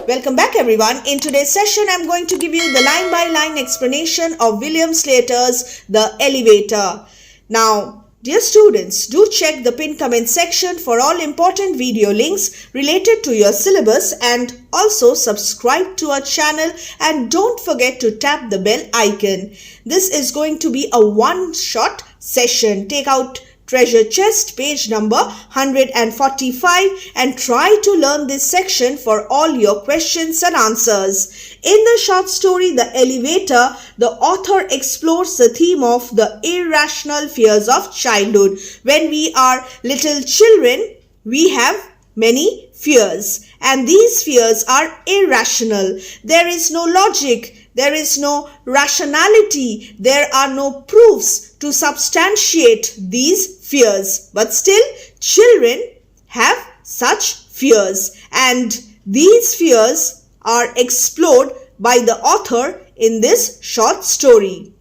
Welcome back everyone. In today's session, I'm going to give you the line-by-line explanation of William Sleator's The Elevator. Now, dear students, do check the pinned comment section for all important video links related to your syllabus and also subscribe to our channel and don't forget to tap the bell icon. This is going to be a one-shot session. Take out treasure chest page number 145 and try to learn this section for all your questions and answers. In the short story The Elevator, the author explores the theme of the irrational fears of childhood. When we are little children, we have many fears, and these fears are irrational. There is no logic, there is no rationality, there are no proofs to substantiate these fears. But still, children have such fears, and these fears are explored by the author in this short story.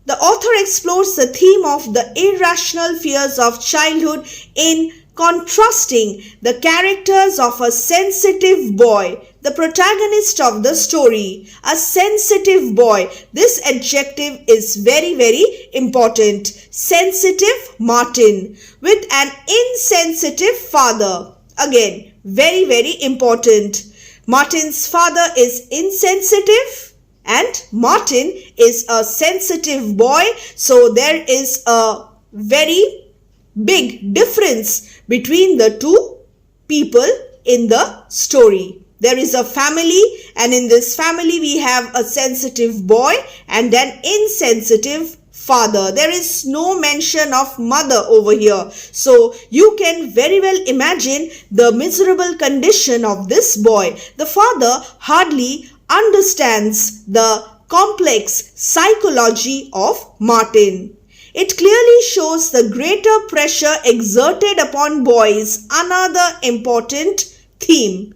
The author explores the theme of the irrational fears of childhood in contrasting the characters of a sensitive boy, the protagonist of the story, a sensitive boy. This adjective is very, very important. Sensitive Martin with an insensitive father. Again, very, very important. Martin's father is insensitive and Martin is a sensitive boy. So there is a very big difference between the two people in the story. There is a family, and in this family we have a sensitive boy and an insensitive father. There is no mention of mother over here. So you can very well imagine the miserable condition of this boy. The father hardly understands the complex psychology of Martin. It clearly shows the greater pressure exerted upon boys, another important theme.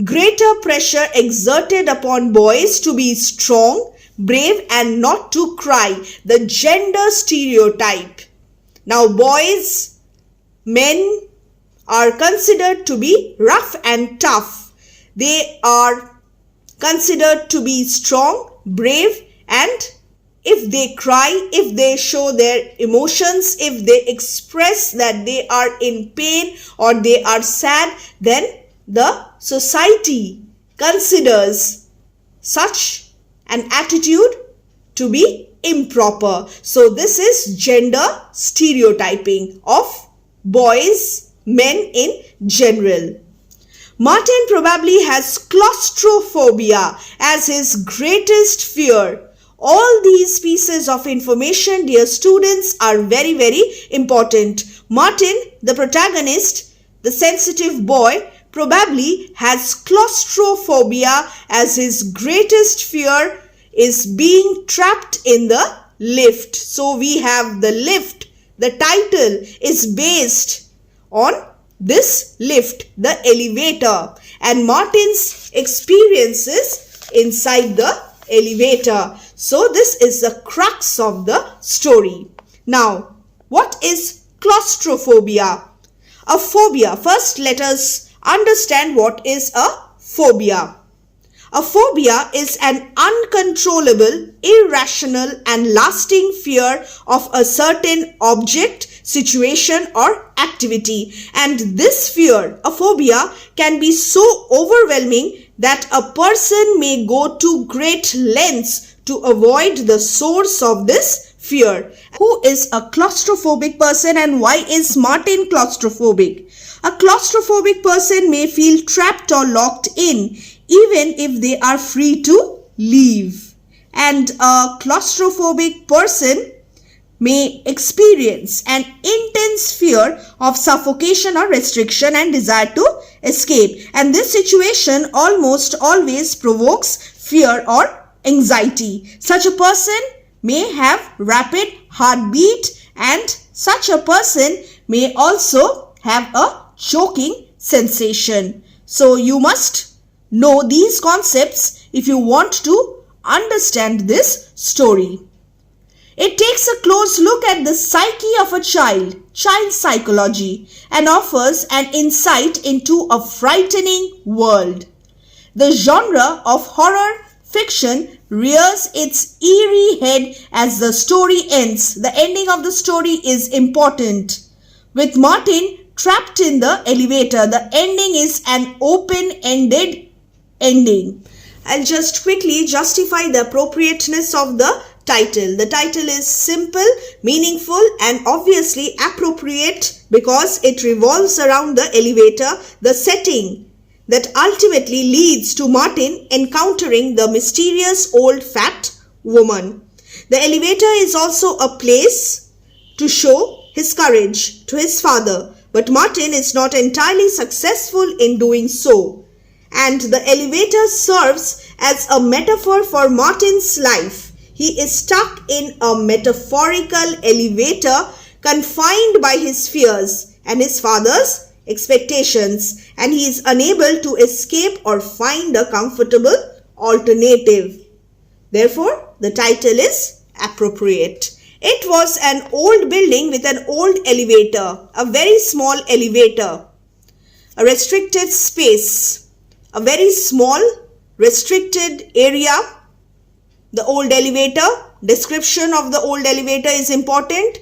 Greater pressure exerted upon boys to be strong, brave and not to cry, the gender stereotype. Now boys, men are considered to be rough and tough. They are considered to be strong, brave, and if they cry, if they show their emotions, if they express that they are in pain or they are sad, then the society considers such an attitude to be improper. So this is gender stereotyping of boys, men in general. Martin probably has claustrophobia as his greatest fear. All these pieces of information, dear students, are very, very important. Martin, the protagonist, the sensitive boy, probably has claustrophobia as his greatest fear is being trapped in the lift. So we have the lift. The title is based on this lift, the elevator, and Martin's experiences inside the elevator. So this is the crux of the story. Now, what is claustrophobia? A phobia. First, let us understand what is a phobia. A phobia is an uncontrollable, irrational and lasting fear of a certain object, situation or activity. And this fear, a phobia, can be so overwhelming that a person may go to great lengths to avoid the source of this fear. Who is a claustrophobic person and why is Martin claustrophobic? A claustrophobic person may feel trapped or locked in even if they are free to leave. And a claustrophobic person may experience an intense fear of suffocation or restriction and desire to escape. And this situation almost always provokes fear or anxiety. Such a person may have rapid heartbeat and such a person may also have a choking sensation. So you must know these concepts if you want to understand this story. It takes a close look at the psyche of a child psychology, and offers an insight into a frightening world. The genre of horror fiction rears its eerie head as the story ends. The ending of the story is important. With Martin trapped in the elevator, the ending is an open-ended ending. I'll just quickly justify the appropriateness of the title. The title is simple, meaningful, and obviously appropriate because it revolves around the elevator, the setting that ultimately leads to Martin encountering the mysterious old fat woman. The elevator is also a place to show his courage to his father, but Martin is not entirely successful in doing so. And the elevator serves as a metaphor for Martin's life. He is stuck in a metaphorical elevator, confined by his fears and his father's expectations, and he is unable to escape or find a comfortable alternative. Therefore, the title is appropriate. It was an old building with an old elevator, a very small elevator, a restricted space, a very small restricted area. The old elevator, description of the old elevator is important.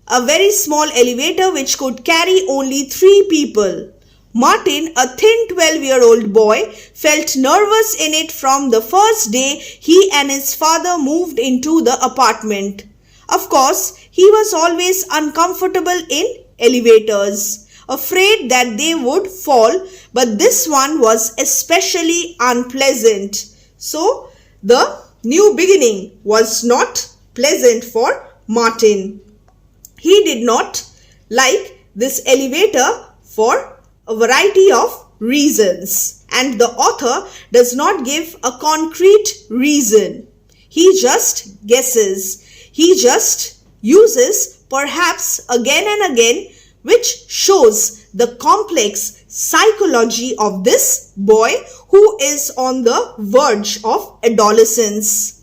A very small elevator which could carry only 3 people. Martin, a thin 12-year-old boy, felt nervous in it from the first day he and his father moved into the apartment. Of course, he was always uncomfortable in elevators, afraid that they would fall, but this one was especially unpleasant. So, the new beginning was not pleasant for Martin. He did not like this elevator for a variety of reasons, and the author does not give a concrete reason. He just guesses. He just uses perhaps again and again, which shows the complex psychology of this boy who is on the verge of adolescence.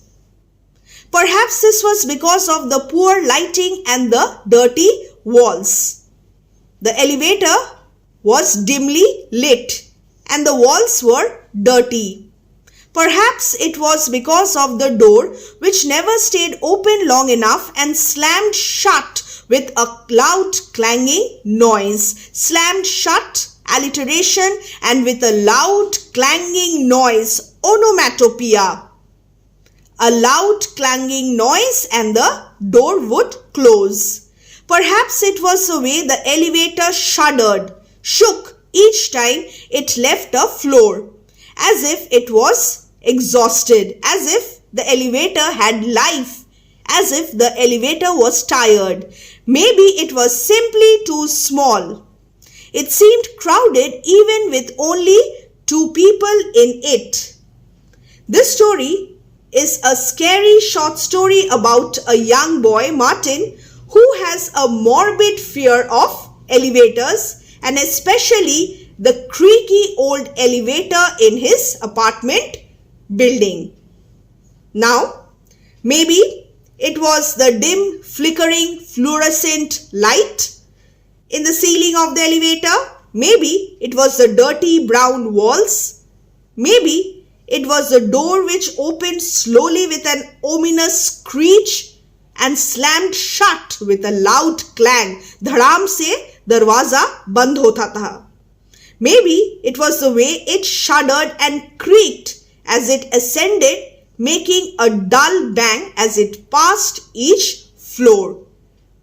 Perhaps this was because of the poor lighting and the dirty walls. The elevator was dimly lit and the walls were dirty. Perhaps it was because of the door which never stayed open long enough and slammed shut with a loud clanging noise. Slammed shut, alliteration, and with a loud clanging noise, onomatopoeia. A loud clanging noise and the door would close. Perhaps it was the way the elevator shuddered, shook each time it left the floor, as if it was exhausted, as if the elevator had life, as if the elevator was tired. Maybe it was simply too small. It seemed crowded even with only 2 people in it. This story is a scary short story about a young boy, Martin, who has a morbid fear of elevators and especially the creaky old elevator in his apartment building. Now, maybe it was the dim, flickering, fluorescent light in the ceiling of the elevator. Maybe it was the dirty brown walls. Maybe it was the door which opened slowly with an ominous screech and slammed shut with a loud clang. धड़ाम से दरवाजा बंद होता था. Maybe it was the way it shuddered and creaked as it ascended, making a dull bang as it passed each floor.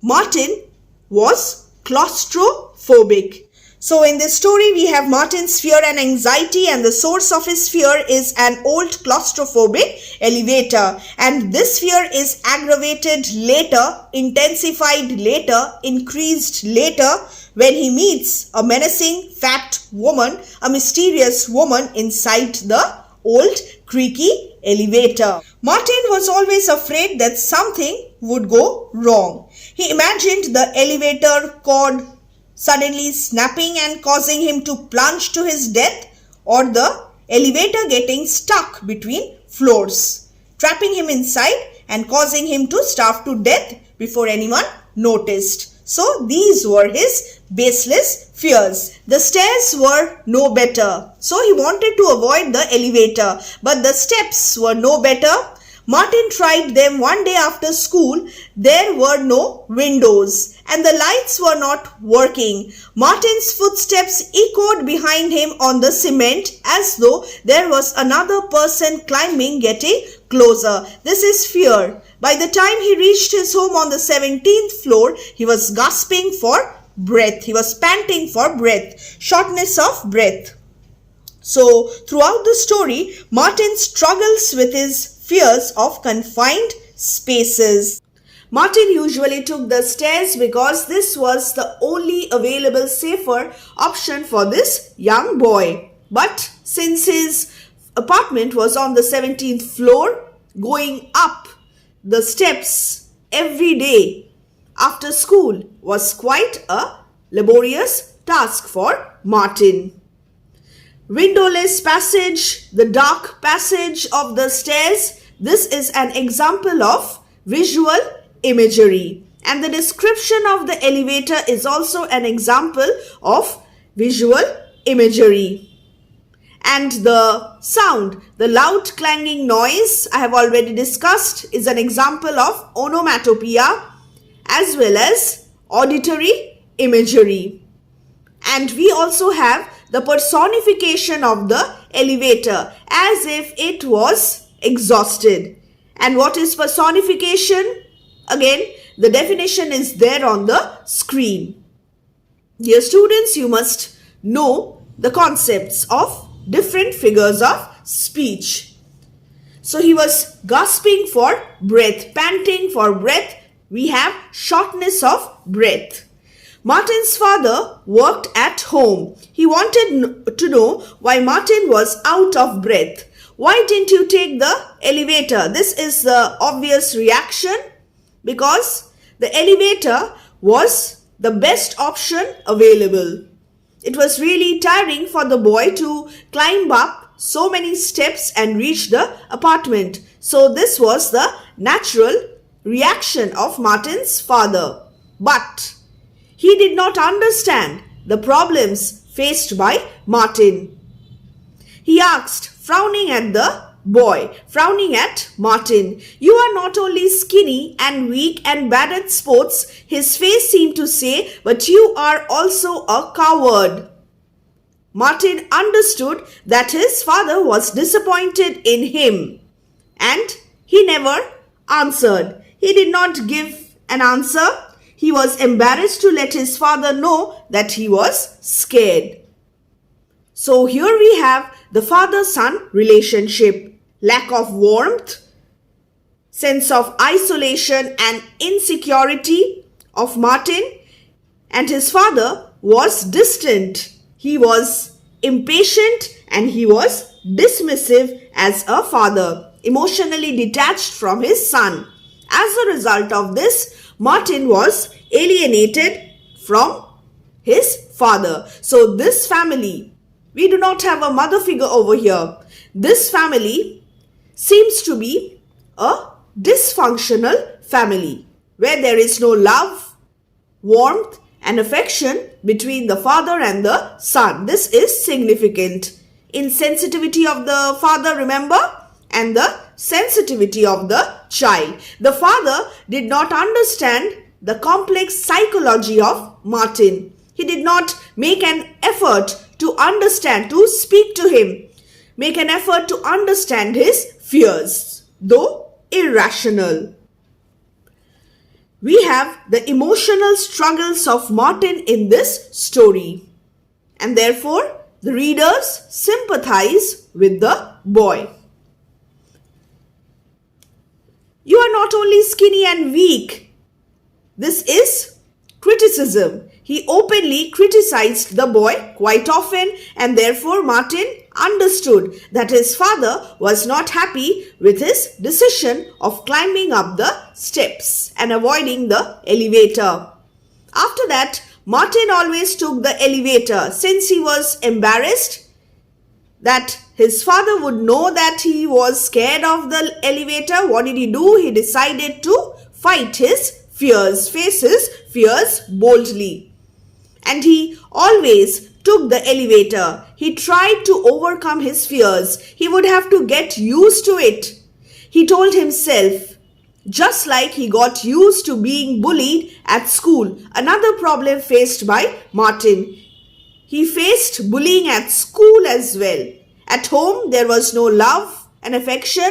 Martin was claustrophobic. So in this story, we have Martin's fear and anxiety, and the source of his fear is an old claustrophobic elevator. And this fear is aggravated later, intensified later, increased later when he meets a menacing fat woman, a mysterious woman inside the old creaky elevator. Martin was always afraid that something would go wrong. He imagined the elevator cord suddenly snapping and causing him to plunge to his death, or the elevator getting stuck between floors, trapping him inside and causing him to starve to death before anyone noticed. So these were his baseless fears. The stairs were no better, so he wanted to avoid the elevator, but the steps were no better. Martin tried them one day after school. There were no windows and the lights were not working. Martin's footsteps echoed behind him on the cement as though there was another person climbing, getting closer. This is fear. By the time he reached his home on the 17th floor, he was gasping for breath. He was panting for breath, shortness of breath. So, throughout the story, Martin struggles with his fears of confined spaces. Martin usually took the stairs because this was the only available safer option for this young boy. But since his apartment was on the 17th floor, going up the steps every day after school was quite a laborious task for Martin. Windowless passage, the dark passage of the stairs, this is an example of visual imagery. And the description of the elevator is also an example of visual imagery. And the sound, the loud clanging noise I have already discussed, is an example of onomatopoeia as well as auditory imagery. And we also have the personification of the elevator as if it was exhausted. And what is personification? Again, the definition is there on the screen. Dear students, you must know the concepts of different figures of speech. So he was gasping for breath, panting for breath. We have shortness of breath. Martin's father worked at home. He wanted to know why Martin was out of breath. Why didn't you take the elevator? This is the obvious reaction because the elevator was the best option available. It was really tiring for the boy to climb up so many steps and reach the apartment. So this was the natural reaction of Martin's father. But he did not understand the problems faced by Martin. He asked, frowning at the boy, frowning at Martin, "You are not only skinny and weak and bad at sports," his face seemed to say, "but you are also a coward." Martin understood that his father was disappointed in him and he never answered. He did not give an answer. He was embarrassed to let his father know that he was scared. So here we have the father-son relationship. Lack of warmth, sense of isolation and insecurity of Martin, and his father was distant. He was impatient and he was dismissive as a father, emotionally detached from his son. As a result of this, Martin was alienated from his father. So this family, we do not have a mother figure over here. This family seems to be a dysfunctional family where there is no love, warmth and affection between the father and the son. This is significant. Insensitivity of the father, remember, and the sensitivity of the child. The father did not understand the complex psychology of Martin. He did not make an effort to understand, to speak to him, make an effort to understand his fears, though irrational. We have the emotional struggles of Martin in this story, and therefore the readers sympathize with the boy. You are not only skinny and weak. This is criticism. He openly criticized the boy quite often, and therefore Martin understood that his father was not happy with his decision of climbing up the steps and avoiding the elevator. After that, Martin always took the elevator since he was embarrassed that his father would know that he was scared of the elevator. What did he do? He decided to fight his fears, face his fears boldly. and he always took the elevator. He tried to overcome his fears. He would have to get used to it. He told himself, just like he got used to being bullied at school. Another problem faced by Martin. He faced bullying at school as well. At home, there was no love and affection,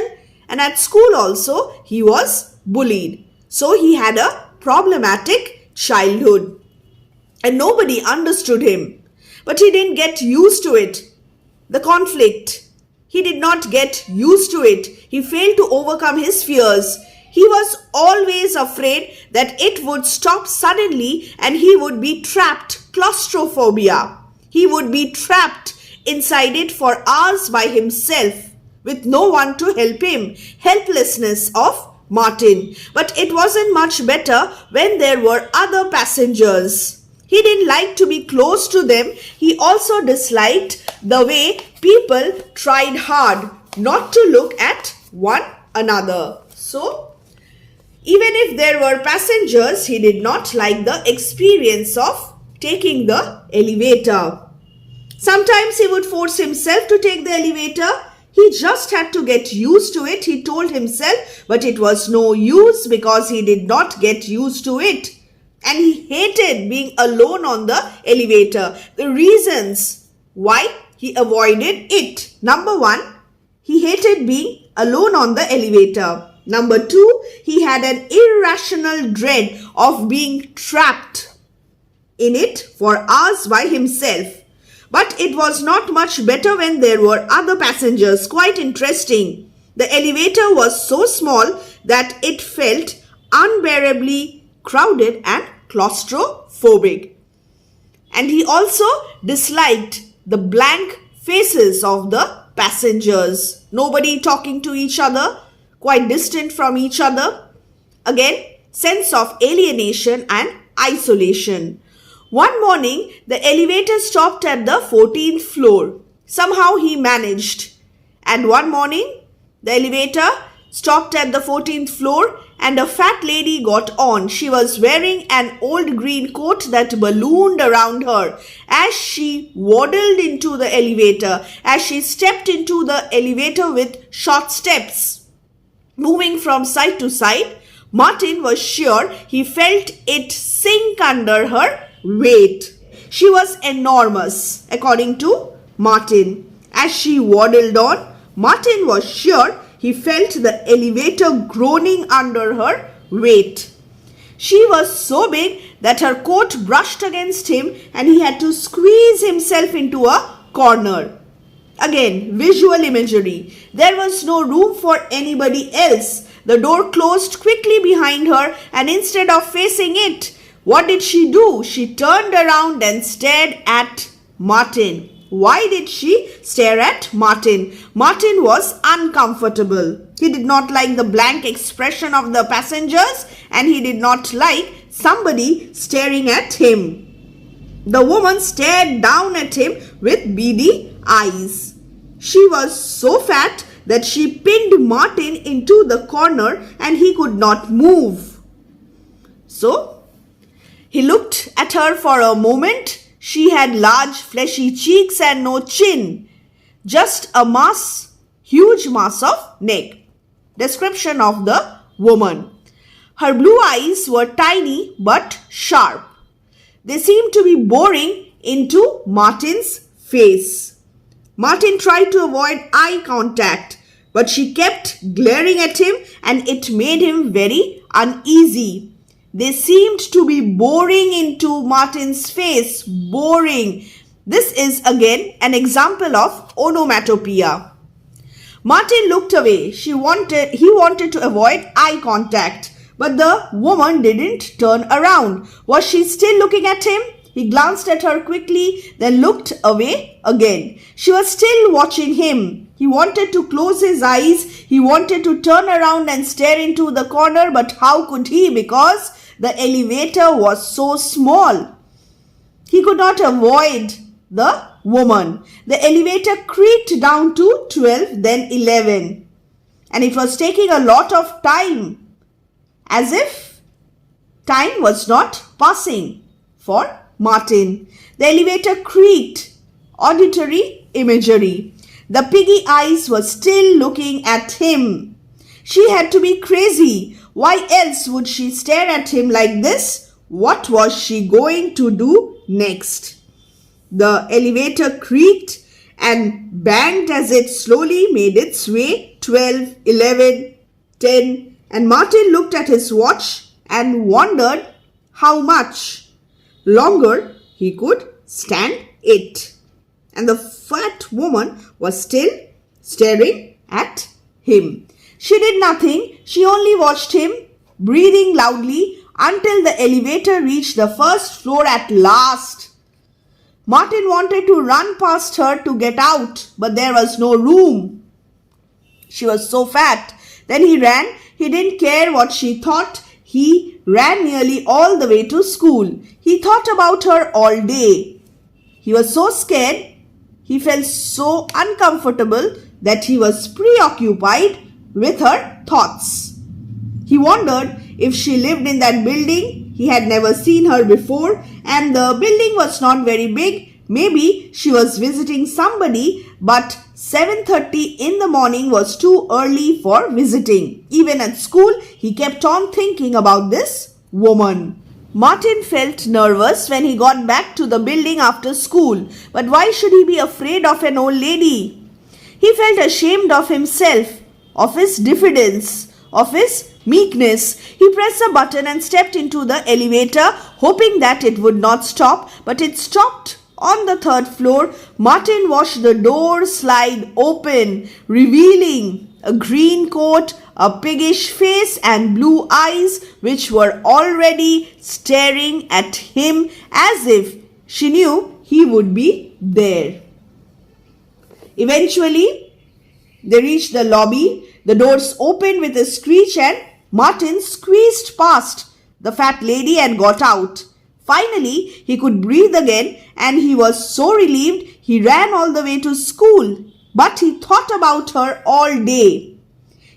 and at school also, he was bullied. So he had a problematic childhood, and nobody understood him. But he didn't get used to it. The conflict, he did not get used to it. He failed to overcome his fears. He was always afraid that it would stop suddenly and he would be trapped. Claustrophobia. He would be trapped inside it for hours by himself with no one to help him. Helplessness of Martin. But it wasn't much better when there were other passengers. He didn't like to be close to them. He also disliked the way people tried hard not to look at one another. So, even if there were passengers, he did not like the experience of taking the elevator. Sometimes he would force himself to take the elevator. He just had to get used to it, he told himself, but it was no use because he did not get used to it. And he hated being alone on the elevator. The reasons why he avoided it. Number 1, he hated being alone on the elevator. Number 2, he had an irrational dread of being trapped in it for hours by himself. But it was not much better when there were other passengers. Quite interesting. The elevator was so small that it felt unbearably crowded and claustrophobic. And he also disliked the blank faces of the passengers. Nobody talking to each other, quite distant from each other. Again, sense of alienation and isolation. One morning, the elevator stopped at the 14th floor. Somehow he managed. And one morning, the elevator stopped at the 14th floor and a fat lady got on. She was wearing an old green coat that ballooned around her. As she waddled into the elevator, as she stepped into the elevator with short steps, moving from side to side, Martin was sure he felt it sink under her weight. She was enormous, according to Martin. As she waddled on, Martin was sure he felt the elevator groaning under her weight. She was so big that her coat brushed against him and he had to squeeze himself into a corner. Again, visual imagery. There was no room for anybody else. The door closed quickly behind her and instead of facing it, what did she do? She turned around and stared at Martin. Why did she stare at Martin? Martin was uncomfortable. He did not like the blank expression of the passengers and he did not like somebody staring at him. The woman stared down at him with beady eyes. She was so fat that she pinned Martin into the corner and he could not move. So, he looked at her for a moment. She had large fleshy cheeks and no chin. Just a huge mass of neck. Description of the woman. Her blue eyes were tiny but sharp. They seemed to be boring into Martin's face. Martin tried to avoid eye contact, but she kept glaring at him and it made him very uneasy. They seemed to be boring into Martin's face. Boring. This is again an example of onomatopoeia. Martin looked away. He wanted to avoid eye contact. But the woman didn't turn around. Was she still looking at him? He glanced at her quickly, then looked away again. She was still watching him. He wanted to close his eyes. He wanted to turn around and stare into the corner, but how could he? Because the elevator was so small. He could not avoid the woman. The elevator creaked down to 12, then 11. And it was taking a lot of time, as if time was not passing for Martin. The elevator creaked. Auditory imagery. The piggy eyes were still looking at him. She had to be crazy. Why else would she stare at him like this? What was she going to do next? The elevator creaked and banged as it slowly made its way. 12, 11, 10, and Martin looked at his watch and wondered how much longer he could stand it. And the fat woman was still staring at him. She did nothing. She only watched him, breathing loudly until the elevator reached the first floor at last. Martin wanted to run past her to get out, but there was no room. She was so fat. Then he ran. He didn't care what she thought. He ran nearly all the way to school. He thought about her all day. He was so scared. He felt so uncomfortable that he was preoccupied with her thoughts. He wondered if she lived in that building. He had never seen her before, and the building was not very big. Maybe she was visiting somebody, but 7:30 in the morning was too early for visiting. Even at school, he kept on thinking about this woman. Martin felt nervous when he got back to the building after school. But why should he be afraid of an old lady? He felt ashamed of himself, of his diffidence, of his meekness. He pressed a button and stepped into the elevator, hoping that it would not stop, but it stopped. On the third floor, Martin watched the door slide open, revealing a green coat, a piggish face and blue eyes which were already staring at him as if she knew he would be there. Eventually, they reached the lobby. The doors opened with a screech and Martin squeezed past the fat lady and got out. Finally, he could breathe again and he was so relieved he ran all the way to school. But he thought about her all day.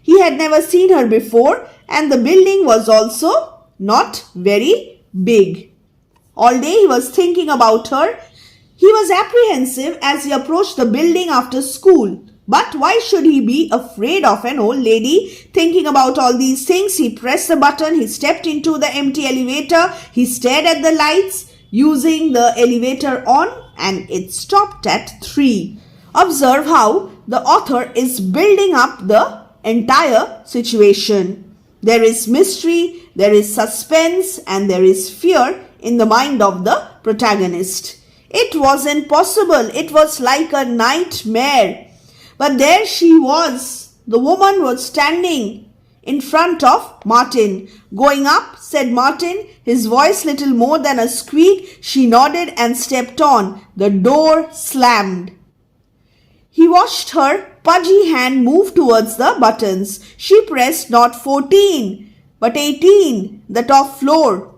He had never seen her before and the building was also not very big. All day he was thinking about her. He was apprehensive as he approached the building after school. But why should he be afraid of an old lady? Thinking about all these things, he pressed the button, he stepped into the empty elevator, he stared at the lights using the elevator on and it stopped at 3. Observe how the author is building up the entire situation. There is mystery, there is suspense and there is fear in the mind of the protagonist. It wasn't possible. It was like a nightmare. But there she was. The woman was standing in front of Martin. Going up, said Martin, his voice little more than a squeak. She nodded and stepped on. The door slammed. He watched her pudgy hand move towards the buttons. She pressed not 14, but 18, the top floor.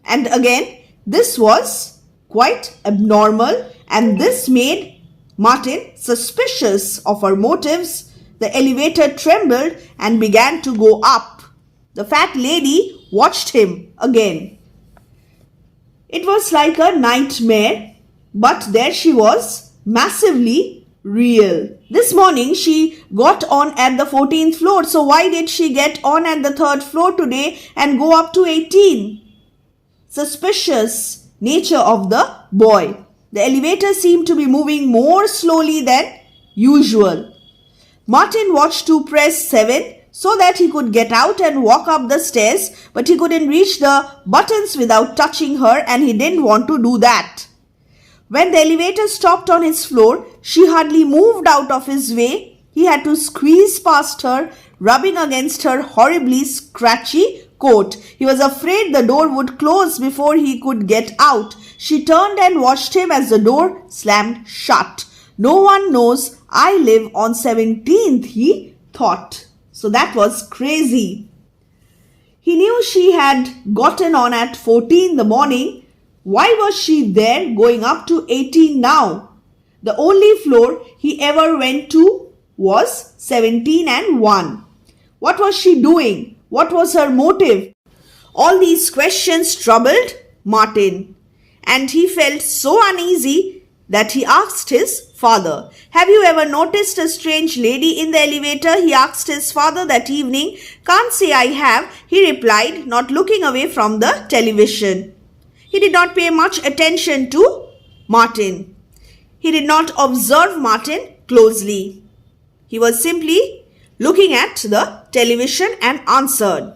And again, this was quite abnormal and this made Martin suspicious of her motives. The elevator trembled and began to go up. The fat lady watched him again. It was like a nightmare, but there she was, massively real. This morning she got on at the 14th floor, so why did she get on at the 3rd floor today and go up to 18? Suspicious nature of the boy. The elevator seemed to be moving more slowly than usual. Martin watched to press 7 so that he could get out and walk up the stairs, but he couldn't reach the buttons without touching her and he didn't want to do that. When the elevator stopped on his floor, she hardly moved out of his way. He had to squeeze past her, rubbing against her horribly scratchy coat. He was afraid the door would close before he could get out. She turned and watched him as the door slammed shut. No one knows I live on 17th, he thought. So that was crazy. He knew she had gotten on at 14 in the morning. Why was she there going up to 18 now? The only floor he ever went to was 17 and 1. What was she doing? What was her motive? All these questions troubled Martin. and he felt so uneasy that he asked his father. "Have you ever noticed a strange lady in the elevator?" he asked his father that evening. "Can't say I have," he replied, not looking away from the television. He did not pay much attention to Martin. He did not observe Martin closely. He was simply looking at the television and answered.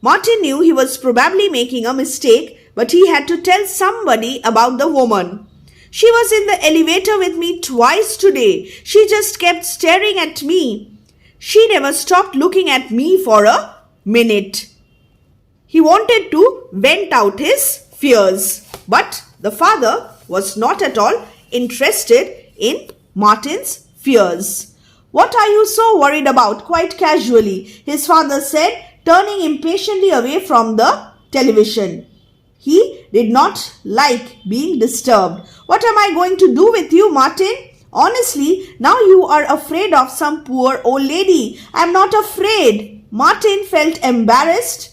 Martin knew he was probably making a mistake, but he had to tell somebody about the woman. "She was in the elevator with me twice today. She just kept staring at me. She never stopped looking at me for a minute." He wanted to vent out his fears, but the father was not at all interested in Martin's fears. "What are you so worried about?" quite casually, his father said, turning impatiently away from the television. He did not like being disturbed. "What am I going to do with you, Martin? Honestly, now you are afraid of some poor old lady." "I am not afraid." Martin felt embarrassed,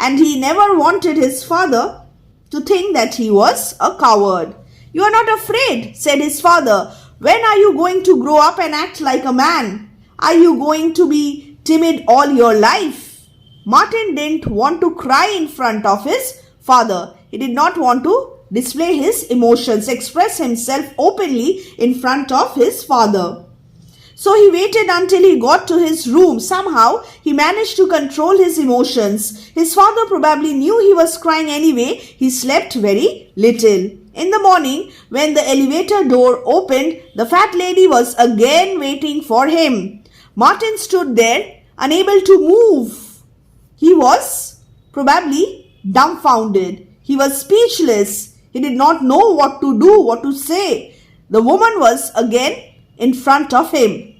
and he never wanted his father to think that he was a coward. "You are not afraid," said his father. "When are you going to grow up and act like a man? Are you going to be timid all your life?" Martin didn't want to cry in front of his father. He did not want to display his emotions, express himself openly in front of his father. So he waited until he got to his room. Somehow he managed to control his emotions. His father probably knew he was crying anyway. He slept very little. In the morning, when the elevator door opened, the fat lady was again waiting for him. Martin stood there, unable to move. He was probably dumbfounded. He was speechless. He did not know what to do, what to say. The woman was again in front of him.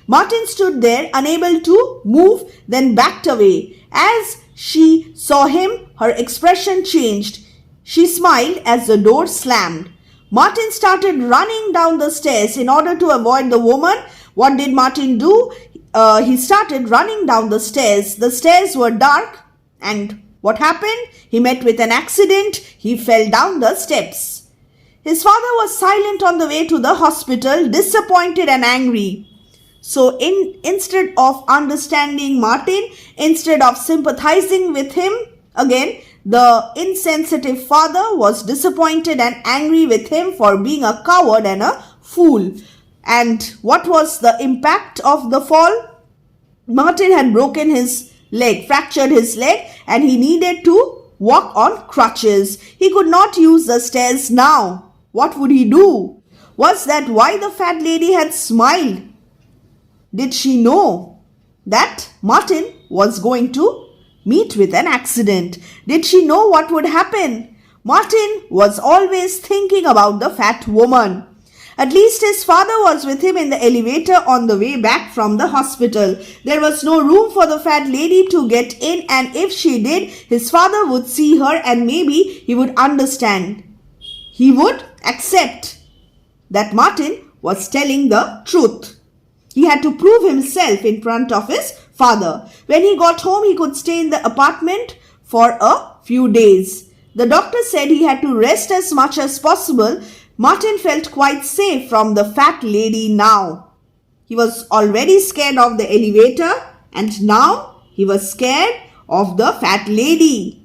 Martin stood there, unable to move, then backed away. As she saw him, her expression changed. She smiled as the door slammed. Martin started running down the stairs in order to avoid the woman. What did Martin do? He started running down the stairs. The stairs were dark, and what happened? He met with an accident. He fell down the steps. His father was silent on the way to the hospital, disappointed and angry. So instead of understanding Martin, instead of sympathizing with him, again, the insensitive father was disappointed and angry with him for being a coward and a fool. And what was the impact of the fall? Martin had broken his leg, fractured his leg, and he needed to walk on crutches. He could not use the stairs now. What would he do? Was that why the fat lady had smiled? Did she know that Martin was going to meet with an accident? Did she know what would happen? Martin was always thinking about the fat woman. At least his father was with him in the elevator on the way back from the hospital. There was no room for the fat lady to get in, and if she did, his father would see her and maybe he would understand. He would accept that Martin was telling the truth. He had to prove himself in front of his father. When he got home, he could stay in the apartment for a few days. The doctor said he had to rest as much as possible. Martin felt quite safe from the fat lady now. He was already scared of the elevator, and now he was scared of the fat lady.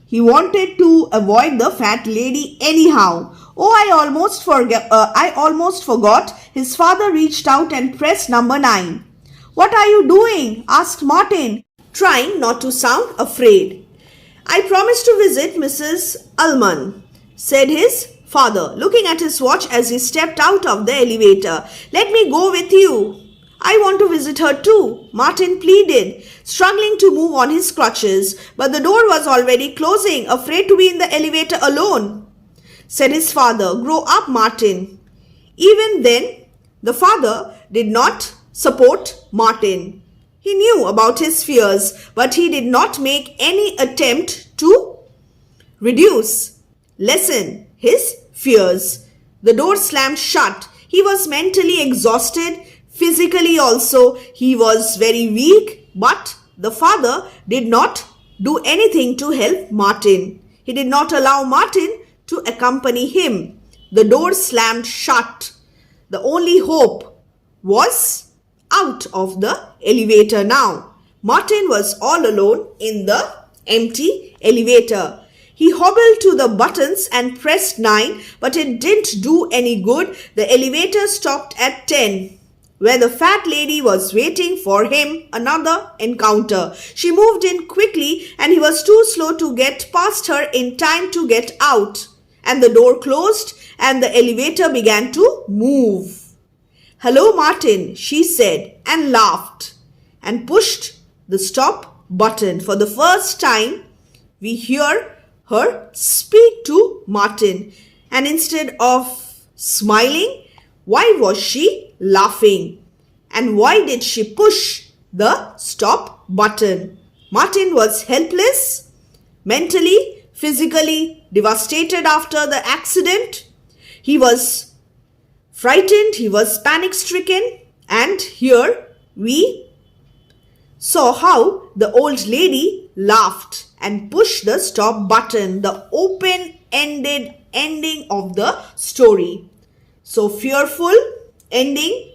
He wanted to avoid the fat lady anyhow. "Oh, I almost forgot. His father reached out and pressed number 9. "What are you doing?" asked Martin, trying not to sound afraid. "I promised to visit Mrs. Ullman," said his father, looking at his watch as he stepped out of the elevator. "Let me go with you." "I want to visit her too," Martin pleaded, struggling to move on his crutches. But the door was already closing. "Afraid to be in the elevator alone," said his father. "Grow up, Martin." Even then, the father did not support Martin. He knew about his fears, but he did not make any attempt to lessen his fears. The door slammed shut. He was mentally exhausted, physically also. He was very weak, but the father did not do anything to help Martin. He did not allow Martin to accompany him. The door slammed shut. The only hope was out of the elevator now. Martin was all alone in the empty elevator. He hobbled to the buttons and pressed 9, but it didn't do any good. The elevator stopped at 10, where the fat lady was waiting for him another encounter. She moved in quickly and he was too slow to get past her in time to get out. And the door closed and the elevator began to move. "Hello, Martin," she said and laughed and pushed the stop button. For the first time, we hear her speak to Martin, and instead of smiling, why was she laughing? And why did she push the stop button? Martin was helpless, mentally, physically devastated after the accident. He was frightened, he was panic-stricken, and here we saw how the old lady laughed and pushed the stop button, the open-ended ending of the story. So fearful ending.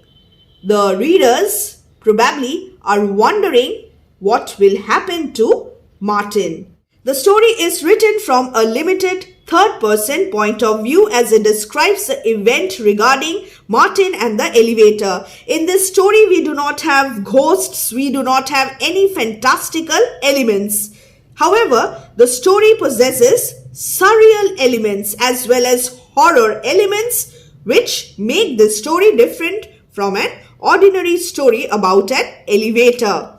The readers probably are wondering what will happen to Martin. The story is written from a limited third-person point of view as it describes the event regarding Martin and the elevator. In this story, we do not have ghosts, we do not have any fantastical elements. However, the story possesses surreal elements as well as horror elements which make this story different from an ordinary story about an elevator.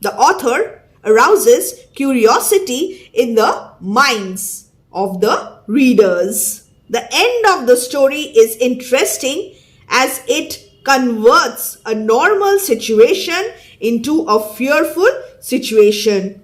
The author arouses curiosity in the minds of the readers. The end of the story is interesting as it converts a normal situation into a fearful situation.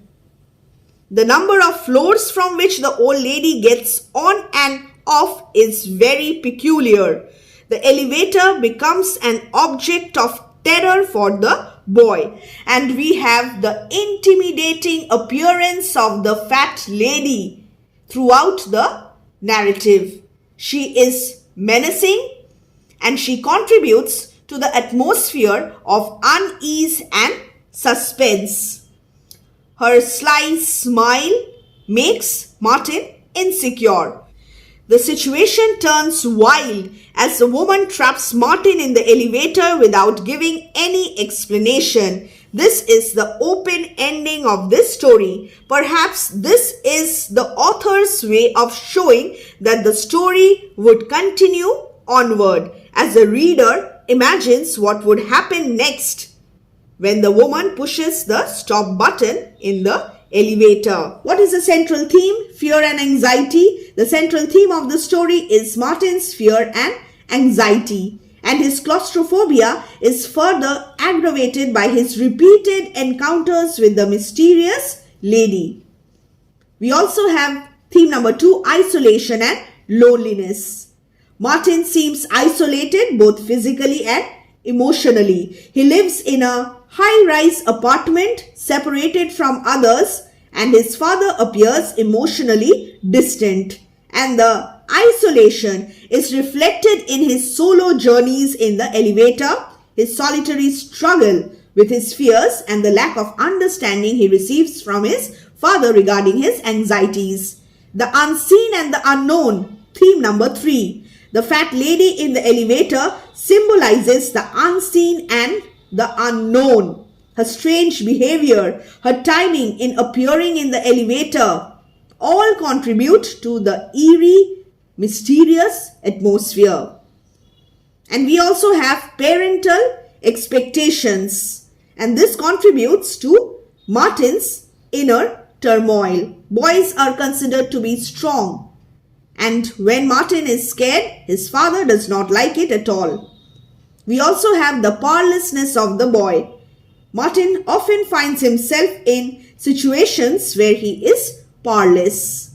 The number of floors from which the old lady gets on and off is very peculiar. The elevator becomes an object of terror for the boy, and we have the intimidating appearance of the fat lady throughout the narrative. She is menacing and she contributes to the atmosphere of unease and suspense. Her sly smile makes Martin insecure. The situation turns wild as the woman traps Martin in the elevator without giving any explanation. This is the open ending of this story. Perhaps this is the author's way of showing that the story would continue onward as the reader imagines what would happen next when the woman pushes the stop button in the elevator. What is the central theme? Fear and anxiety. The central theme of the story is Martin's fear and anxiety, and his claustrophobia is further aggravated by his repeated encounters with the mysterious lady. We also have theme number 2, isolation and loneliness. Martin seems isolated both physically and emotionally. He lives in a high-rise apartment separated from others, and his father appears emotionally distant. And the isolation is reflected in his solo journeys in the elevator, his solitary struggle with his fears, and the lack of understanding he receives from his father regarding his anxieties. The unseen and the unknown, theme number 3. The fat lady in the elevator symbolizes the unseen and the unknown. Her strange behavior, her timing in appearing in the elevator, all contribute to the eerie, mysterious atmosphere. And we also have parental expectations, and this contributes to Martin's inner turmoil. Boys are considered to be strong, and when Martin is scared, his father does not like it at all. We also have the powerlessness of the boy. Martin often finds himself in situations where he is powerless.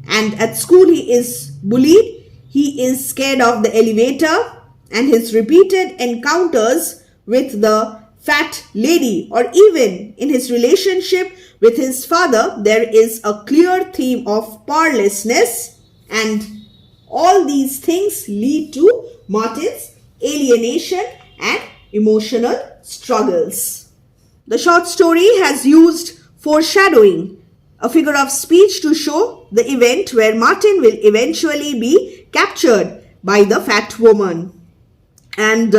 And at school he is bullied, he is scared of the elevator, and his repeated encounters with the fat lady, or even in his relationship with his father, there is a clear theme of powerlessness And all these things lead to Martin's alienation and emotional struggles. The short story has used foreshadowing, a figure of speech, to show the event where Martin will eventually be captured by the fat woman. And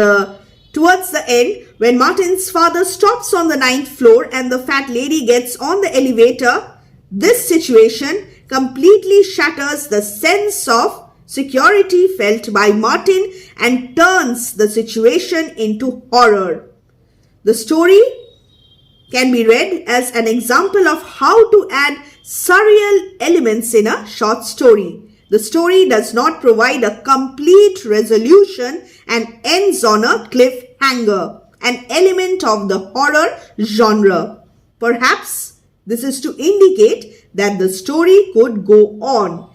towards the end, when Martin's father stops on the 9th floor and the fat lady gets on the elevator, this situation completely shatters the sense of security felt by Martin and turns the situation into horror. The story can be read as an example of how to add surreal elements in a short story. The story does not provide a complete resolution and ends on a cliffhanger, an element of the horror genre. Perhaps this is to indicate that the story could go on